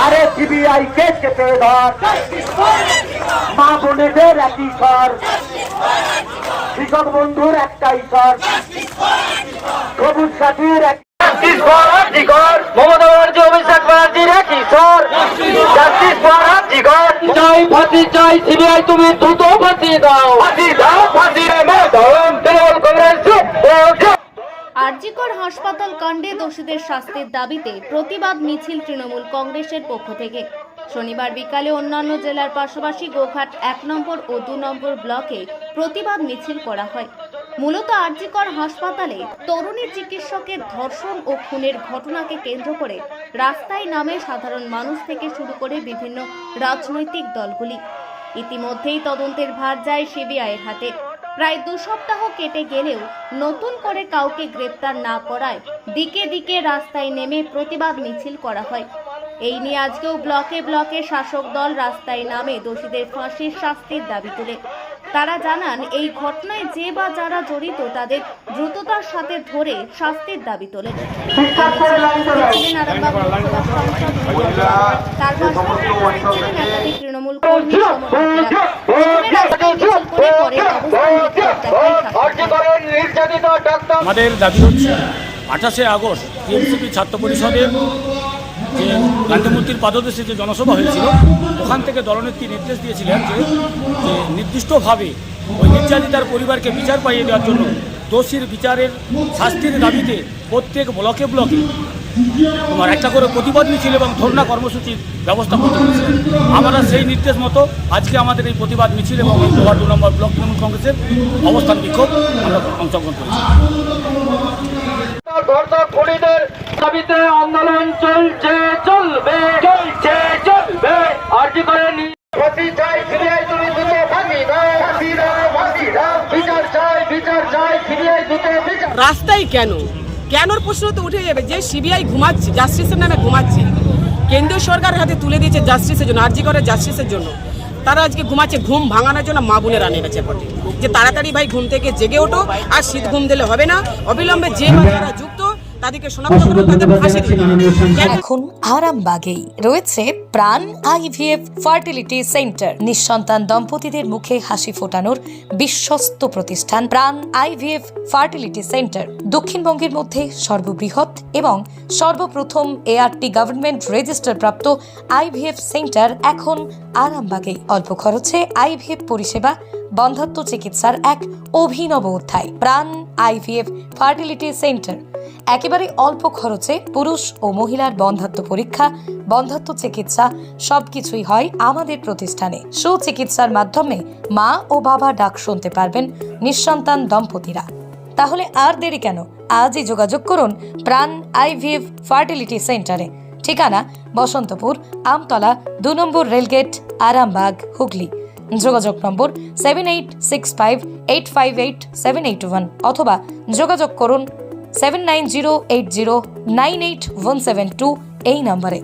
আরে সিবিআই কে চেপে ধর, মা বোনেদের একই স্বর, কৃষক বন্ধুর একটাই স্বর, সবুজ সাথীর এক মমতা ব্যানার্জি অভিষেক ব্যানার্জির একই স্বর, জাস্টিস ফর আরজিকর। চাই ফাঁসি চাই সিবিআই, তুমি দ্রুত ফাঁসি দাও, ফাঁসি দাও, ফাঁসি তৃণমূল কংগ্রেস। আরজিকর হাসপাতাল কাণ্ডে দোষীদের শাস্তির দাবিতে প্রতিবাদ মিছিল তৃণমূল কংগ্রেসের পক্ষ থেকে শনিবার বিকালে অন্যান্য জেলার পাশাপাশি গোঘাট 1 নম্বর ও 2 নম্বর ব্লকে প্রতিবাদ মিছিল করা হয়। মূলত আরজিকর হাসপাতালে তরুণী চিকিৎসকের ধর্ষণ ও খুনের ঘটনাকে কেন্দ্র করে রাস্তায় নামে সাধারণ মানুষ থেকে শুরু করে বিভিন্ন রাজনৈতিক দলগুলি। ইতিমধ্যেই তদন্তের ভার যায় সিবিআইয়ের হাতে। প্রায় 2 সপ্তাহ কেটে গেলেও নতুন করে কাউকে গ্রেপ্তার না করায় দিকে দিকে রাস্তায় নেমে প্রতিবাদ মিছিল করা হয়। এই নিয়ে আজকেও ব্লকে ব্লকে শাসক দল রাস্তায় নামে দোষীদের ফাঁসির শাস্তির দাবি তুলে। তারা জানান এই ঘটনায় যে বা যারা জড়িত তাদের দ্রুততার সাথে ধরে শাস্তির দাবি তোলেন। তৃণমূল কর্মী আমাদের দাবি হচ্ছে 28শে আগস্ট টিএমসিপি ছাত্র পরিষদের যে গান্ধীমূর্তির পাদদেশে যে জনসভা হয়েছিল, ওখান থেকে দলনেত্রী নির্দেশ দিয়েছিলেন যে নির্দিষ্টভাবে ওই নির্যাতিতার পরিবারকে বিচার পাইয়ে দেওয়ার জন্য দোষীর বিচারের শাস্তির দাবিতে প্রত্যেক ব্লকে ব্লকে তোমার একটা করে প্রতিবাদ মিছিল এবং ধর্ণা কর্মসূচির ব্যবস্থা করতে হয়েছিলেন। আমরা সেই নির্দেশ মতো আজকে আমাদের এই প্রতিবাদ মিছিল এবং গোঘাট 2 নম্বর ব্লক তৃণমূল কংগ্রেসের অবস্থান বিক্ষোভ আমরা অংশগ্রহণ করেছি। ধর্ষক খুনিদের দাবিতে আন্দোলন চলছে, চলবে, চলছে, চলবে। আরজিকরের ফাঁসি চাই সিবিআই, তুমি দ্রুত ফাঁসি দাও, ফাঁসি দাও, ফাঁসি দাও। বিচার চাই, বিচার চাই সিবিআই, দ্রুত বিচার। রাস্তায় কেনর প্রশ্ন তো উঠে যাবে যে সিবিআই ঘুমাচ্ছে, জাস্টিসের নামে ঘুমাচ্ছে। কেন্দ্রীয় সরকারের হাতে তুলে দিয়েছে জাস্টিসের জন্য, আরজিকরের জাস্টিসের জন্য। তারা আজকে ঘুমাচ্ছে, ঘুম ভাঙানোর জন্য মা বোনেরা নেমেছে পথে যে তাড়াতাড়ি ভাই ঘুম থেকে জেগে ওঠো, আর শীত ঘুম দিলে হবে না। অবিলম্বে যে যারা যুক্ত তাদেরকে শনাক্ত করে তাদের ফাঁসি দিতে হবে। এখন আরামবাগেই রয়েছে প্রাণ আইভিএফ ফার্টিলিটি সেন্টার। নিঃসন্তান দম্পতিদের মুখে হাসি ফোটানোর বিশ্বস্ত প্রতিষ্ঠান প্রাণ আইভিএফ ফার্টিলিটি সেন্টার দক্ষিণবঙ্গের মধ্যে সর্ববৃহৎ এবং সর্বপ্রথম এআরটি গভর্নমেন্ট রেজিস্টার প্রাপ্ত আইভিএফ সেন্টার এখন আরামবাগেই। অল্প খরচে আইভিএফ পরিষেবা, বন্ধাত্ম চিকিৎসার এক অভিনব অধ্যায়। প্রাণ আইভিএফ ফার্টিলিটি সেন্টার একেবারে অল্প খরচে পুরুষ ও মহিলার বন্ধাত্ম পরীক্ষা, বন্ধাত্ম চিকিৎসা সবকিছুই হয় আমাদের প্রতিষ্ঠানে। সুচিকিৎসার মাধ্যমে মা ও বাবা ডাক শুনতে পারবেন নিঃসন্তান দম্পতিরা। তাহলে আর দেরি কেন? আজই যোগাযোগ করুন প্রাণ আইভিএফ ফার্টিলিটি সেন্টারে। ঠিকানা বসন্তপুর, আমতলা, 2 নম্বর রেলগেট, আরামবাগ, হুগলি। যোগাযোগ নম্বর 7865858781 অথবা যোগাযোগ করুন 7908098172 এই নম্বরে।